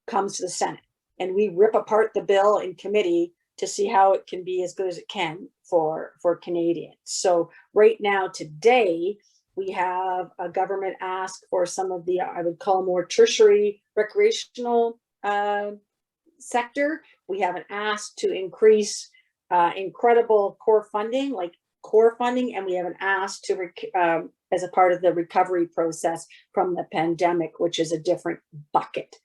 comes to the Senate, and we rip apart the bill in committee to see how it can be as good as it can for Canadians. So right now, today, we have a government ask for some of the, I would call more tertiary recreational sector. We have an ask to increase incredible core funding, and we have an ask to, as a part of the recovery process from the pandemic, which is a different bucket.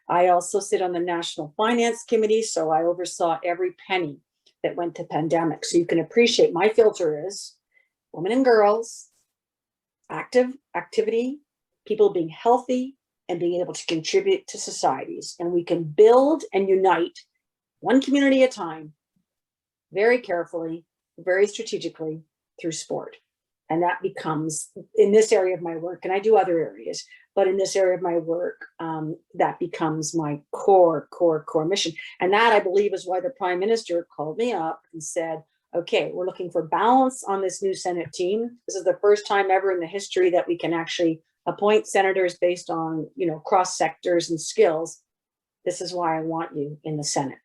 I also sit on the National Finance Committee, so I oversaw every penny that went to pandemic. So you can appreciate my filter is women and girls, activity, people being healthy, and being able to contribute to societies. And we can build and unite one community at a time, very carefully, very strategically through sport. And that becomes, in this area of my work, and I do other areas, but in this area of my work, that becomes my core mission. And that, I believe, is why the Prime Minister called me up and said, okay, we're looking for balance on this new Senate team. This is the first time ever in the history that we can actually appoint senators based on, cross sectors and skills. This is why I want you in the Senate.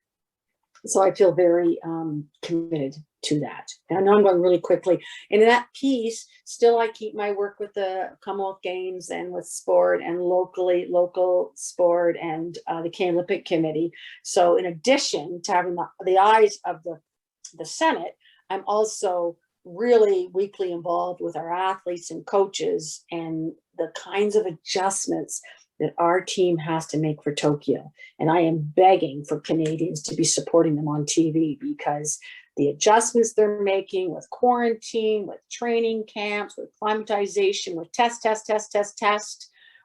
So I feel very committed to that. And I know I'm going really quickly. And in that piece, still I keep my work with the Commonwealth Games and with sport and local sport and the Canadian Olympic Committee. So in addition to having the eyes of the Senate, I'm also really weekly involved with our athletes and coaches and the kinds of adjustments that our team has to make for Tokyo. And I am begging for Canadians to be supporting them on TV, because the adjustments they're making with quarantine, with training camps, with climatization, with test,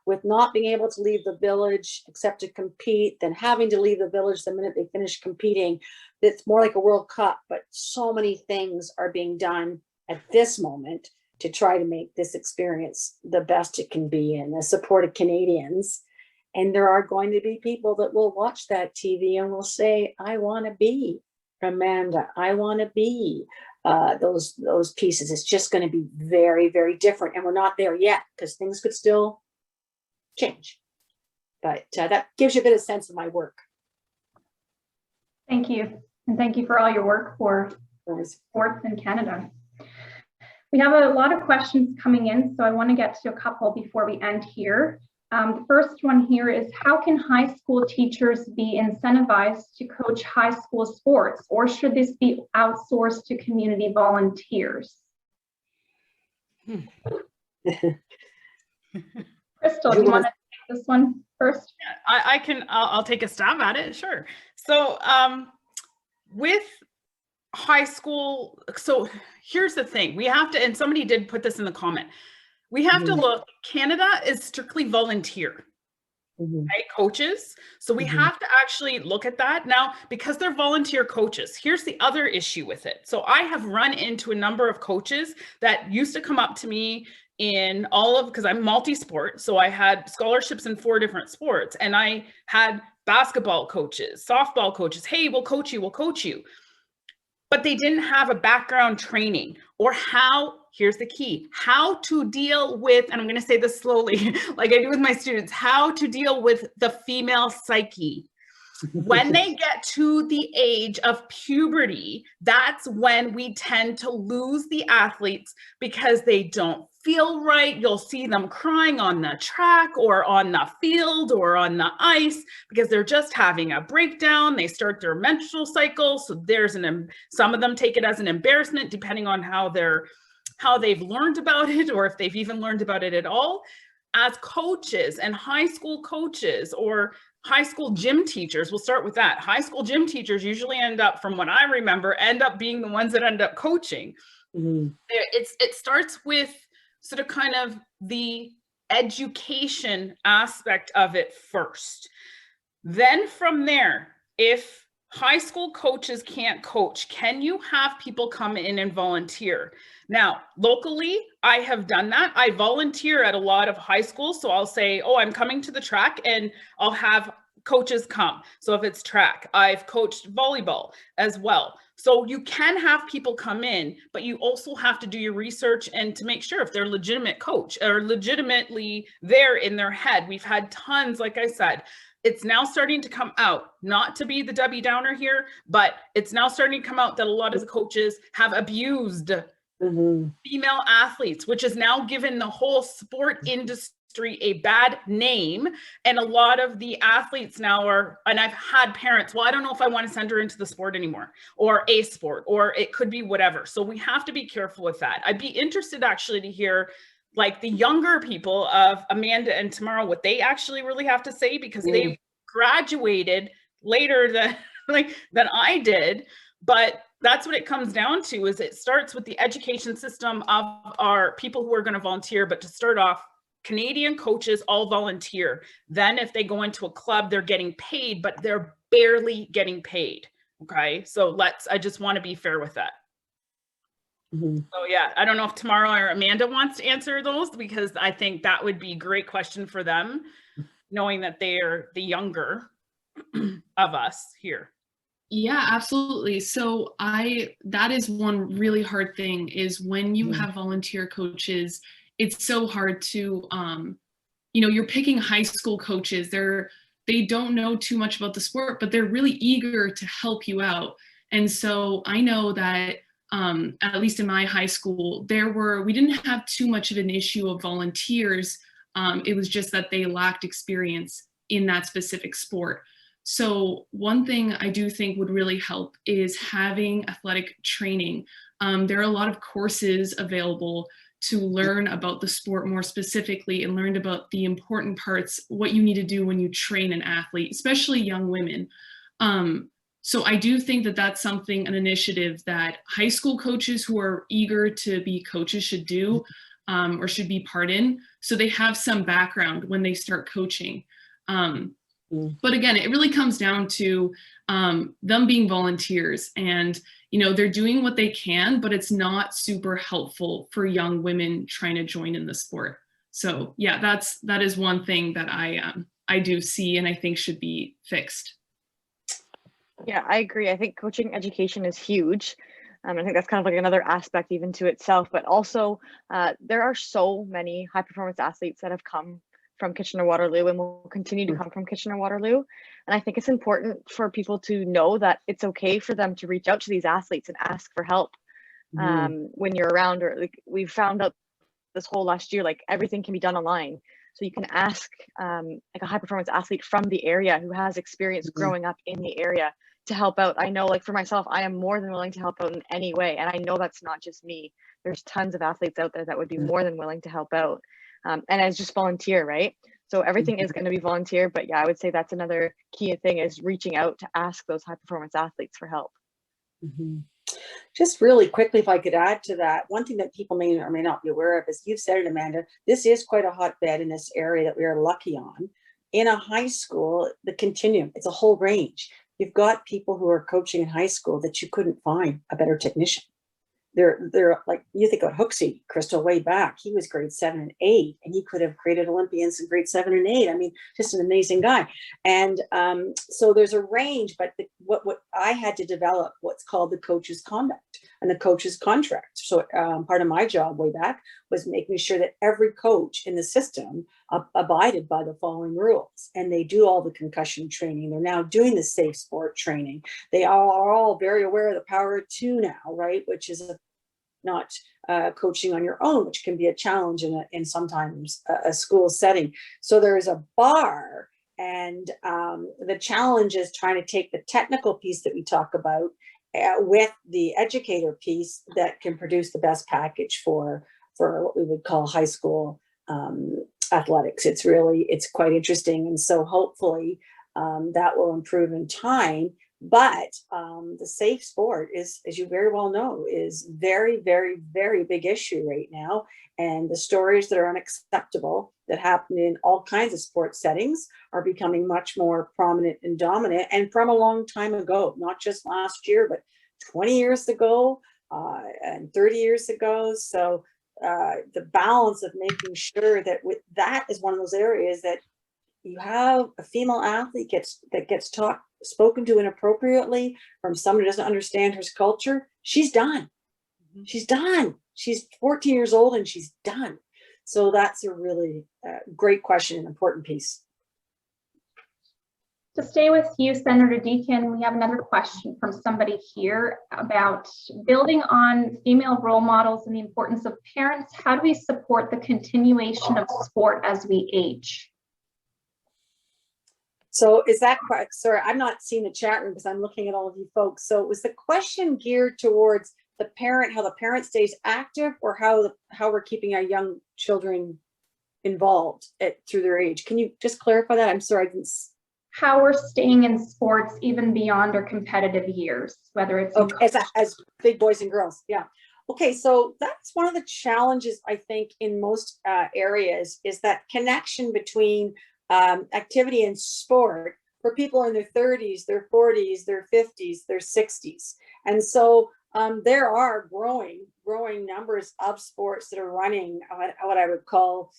with not being able to leave the village except to compete, then having to leave the village the minute they finish competing. It's more like a World Cup, but so many things are being done at this moment to try to make this experience the best it can be, and the support of Canadians. And there are going to be people that will watch that TV and will say, I want to be Amanda, I want to be those pieces. It's just going to be very, very different. And we're not there yet, because things could still change. But that gives you a bit of sense of my work. Thank you. And thank you for all your work for sports in Canada. We have a lot of questions coming in, so I want to get to a couple before we end here. The first one here is, how can high school teachers be incentivized to coach high school sports, or should this be outsourced to community volunteers? Crystal, do you want to take this one first? Yeah, I'll take a stab at it, sure. So with high school, so here's the thing, we have to, and somebody did put this in the comment, we have to look, Canada is strictly volunteer, right, coaches. So we have to actually look at that now, because they're volunteer coaches. Here's the other issue with it. So I have run into a number of coaches that used to come up to me in because I'm multi-sport. So I had scholarships in 4 different sports, and I had basketball coaches, softball coaches. Hey, we'll coach you. But they didn't have a background training or here's the key, how to deal with, and I'm going to say this slowly, like I do with my students, how to deal with the female psyche. When they get to the age of puberty, that's when we tend to lose the athletes, because they don't feel right. You'll see them crying on the track or on the field or on the ice because they're just having a breakdown. They start their menstrual cycle. So some of them take it as an embarrassment, depending on how they've learned about it, or if they've even learned about it at all. As coaches and high school coaches or high school gym teachers, we'll start with that. High school gym teachers usually from what I remember, end up being the ones that end up coaching. It starts with sort of kind of the education aspect of it first. Then from there, if high school coaches can't coach. Can you have people come in and volunteer? Now, locally, I have done that. I volunteer at a lot of high schools. So I'll say, oh, I'm coming to the track, and I'll have coaches come. So if it's track, I've coached volleyball as well. So you can have people come in, but you also have to do your research and to make sure if they're legitimate coach or legitimately there in their head. We've had tons, like I said, it's now starting to come out, not to be the Debbie Downer here, but it's now starting to come out that a lot of the coaches have abused female athletes, which has now given the whole sport industry a bad name. And a lot of the athletes now are, and I've had parents, well, I don't know if I want to send her into the sport anymore, or a sport, or it could be whatever. So we have to be careful with that. I'd be interested actually to hear like the younger people of Amanda and Tamara, what they actually really have to say, because they graduated later than than I did. But that's what it comes down to, is it starts with the education system of our people who are going to volunteer. But to start off, Canadian coaches all volunteer. Then if they go into a club, they're getting paid, but they're barely getting paid. Okay. So I just want to be fair with that. So yeah, I don't know if Tamara or Amanda wants to answer those, because I think that would be a great question for them, knowing that they are the younger of us here. Yeah, absolutely. So that is one really hard thing, is when you have volunteer coaches, it's so hard to, you're picking high school coaches. They don't know too much about the sport, but they're really eager to help you out. And so I know that at least in my high school, we didn't have too much of an issue of volunteers. It was just that they lacked experience in that specific sport. So one thing I do think would really help is having athletic training. There are a lot of courses available to learn about the sport more specifically, and learn about the important parts, what you need to do when you train an athlete, especially young women. So I do think that that's an initiative that high school coaches who are eager to be coaches should do, or should be part in, so they have some background when they start coaching. But again, it really comes down to them being volunteers, and they're doing what they can, but it's not super helpful for young women trying to join in the sport. So yeah, that is one thing that I do see, and I think should be fixed. Yeah, I agree. I think coaching education is huge. I think that's kind of like another aspect even to itself, but also there are so many high performance athletes that have come from Kitchener-Waterloo and will continue to come from Kitchener-Waterloo. And I think it's important for people to know that it's okay for them to reach out to these athletes and ask for help when you're around, or like we've found out this whole last year, like everything can be done online. So you can ask like a high performance athlete from the area who has experience growing up in the area to help out. I know, like for myself, I am more than willing to help out in any way. And I know that's not just me. There's tons of athletes out there that would be more than willing to help out. And as just volunteer, right? So everything is going to be volunteer, but yeah, I would say that's another key thing, is reaching out to ask those high performance athletes for help. Just really quickly, if I could add to that, one thing that people may or may not be aware of is, you've said it, Amanda, this is quite a hotbed in this area that we are lucky on. In a high school, the continuum, it's a whole range. You've got people who are coaching in high school that you couldn't find a better technician. They're like, you think about Hooksy, Crystal, way back, he was grade 7 and 8, and he could have created Olympians in grade 7 and 8. I mean, just an amazing guy. And so there's a range, but what I had to develop what's called the coach's conduct and the coach's contract. So part of my job way back was making sure that every coach in the system abided by the following rules, and they do all the concussion training. They're now doing the safe sport training. They are all very aware of the power of 2 now, right? Which is not coaching on your own, which can be a challenge in sometimes a school setting. So there is a bar, and the challenge is trying to take the technical piece that we talk about with the educator piece that can produce the best package for what we would call high school athletics. It's quite interesting. And so hopefully that will improve in time, But the safe sport is, as you very well know, is very, very, very big issue right now. And the stories that are unacceptable that happen in all kinds of sports settings are becoming much more prominent and dominant, and from a long time ago, not just last year, but 20 years ago and 30 years ago. So the balance of making sure that that is one of those areas that you have a female athlete that gets spoken to inappropriately from someone who doesn't understand her culture, she's done. She's done. She's 14 years old and she's done. So that's a really great question and important piece. To stay with you, Senator Deacon, we have another question from somebody here about building on female role models and the importance of parents. How do we support the continuation of sport as we age? So is that correct? Sorry, I'm not seeing the chat room because I'm looking at all of you folks. So was the question geared towards the parent, how the parent stays active, or how we're keeping our young children involved through their age? Can you just clarify that? I'm sorry, I didn't. How we're staying in sports even beyond our competitive years, whether it's okay, as big boys and girls. Yeah. Okay, so that's one of the challenges I think in most areas is that connection between activity and sport for people in their 30s, their 40s, their 50s, their 60s. And so there are growing numbers of sports that are running what I would call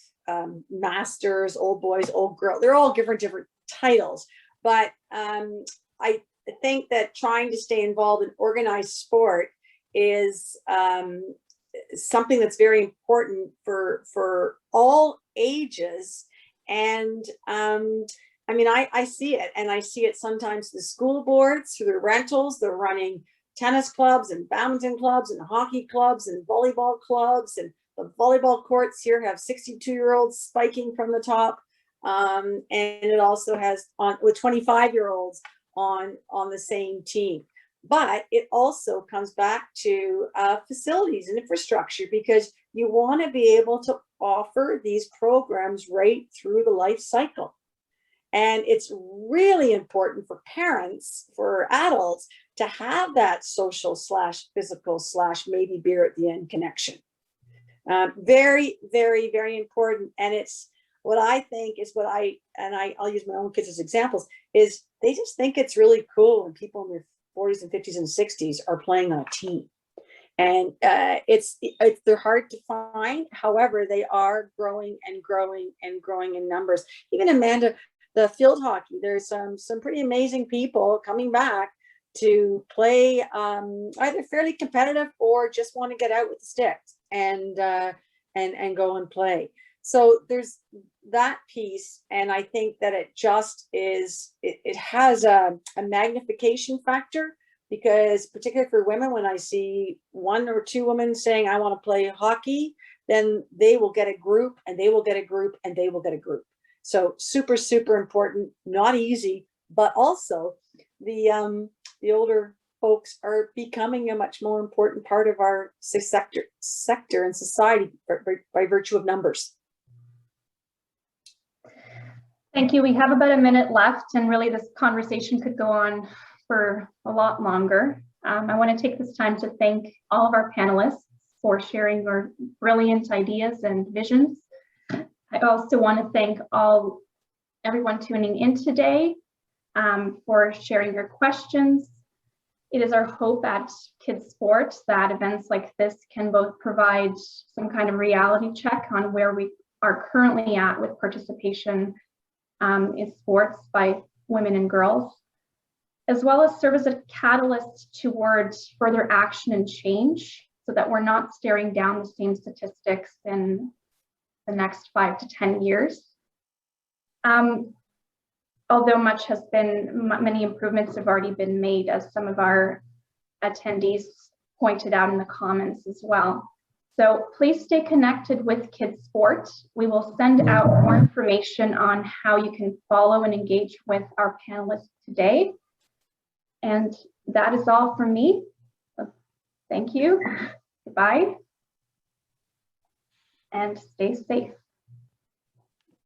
masters, old boys, old girls. They're all different titles. But I think that trying to stay involved in organized sport is something that's very important for all ages. And I mean, I see it, and I see it sometimes the school boards through their rentals. They're running tennis clubs and badminton clubs and hockey clubs and volleyball clubs, and the volleyball courts here have 62-year-olds spiking from the top, and it also has with 25-year-olds on the same team. But it also comes back to facilities and infrastructure, because you want to be able to offer these programs right through the life cycle. And it's really important for parents, for adults, to have that social / physical / maybe beer at the end connection. Very, very, very important. And it's what I think is I'll use my own kids as examples, is they just think it's really cool when people in their 40s and 50s and 60s are playing on a team. And they're hard to find. However, they are growing and growing and growing in numbers. Even Amanda, the field hockey, there's some pretty amazing people coming back to play either fairly competitive or just want to get out with the sticks and go and play. So there's that piece, and I think that it just is. It has a magnification factor, because particularly for women, when I see 1 or 2 women saying I want to play hockey, then they will get a group, and they will get a group, and they will get a group. So super, super important, not easy, but also the older folks are becoming a much more important part of our sector and society by virtue of numbers. Thank you. We have about a minute left, and really this conversation could go on for a lot longer. I want to take this time to thank all of our panelists for sharing your brilliant ideas and visions. I also want to thank everyone tuning in today for sharing your questions. It is our hope at Kids Sport that events like this can both provide some kind of reality check on where we are currently at with participation in sports by women and girls, as well as serve as a catalyst towards further action and change, so that we're not staring down the same statistics in the next 5 to 10 years. Although many improvements have already been made, as some of our attendees pointed out in the comments as well. So please stay connected with Kids Sport. We will send out more information on how you can follow and engage with our panelists today. And that is all from me. Thank you. Goodbye. And stay safe.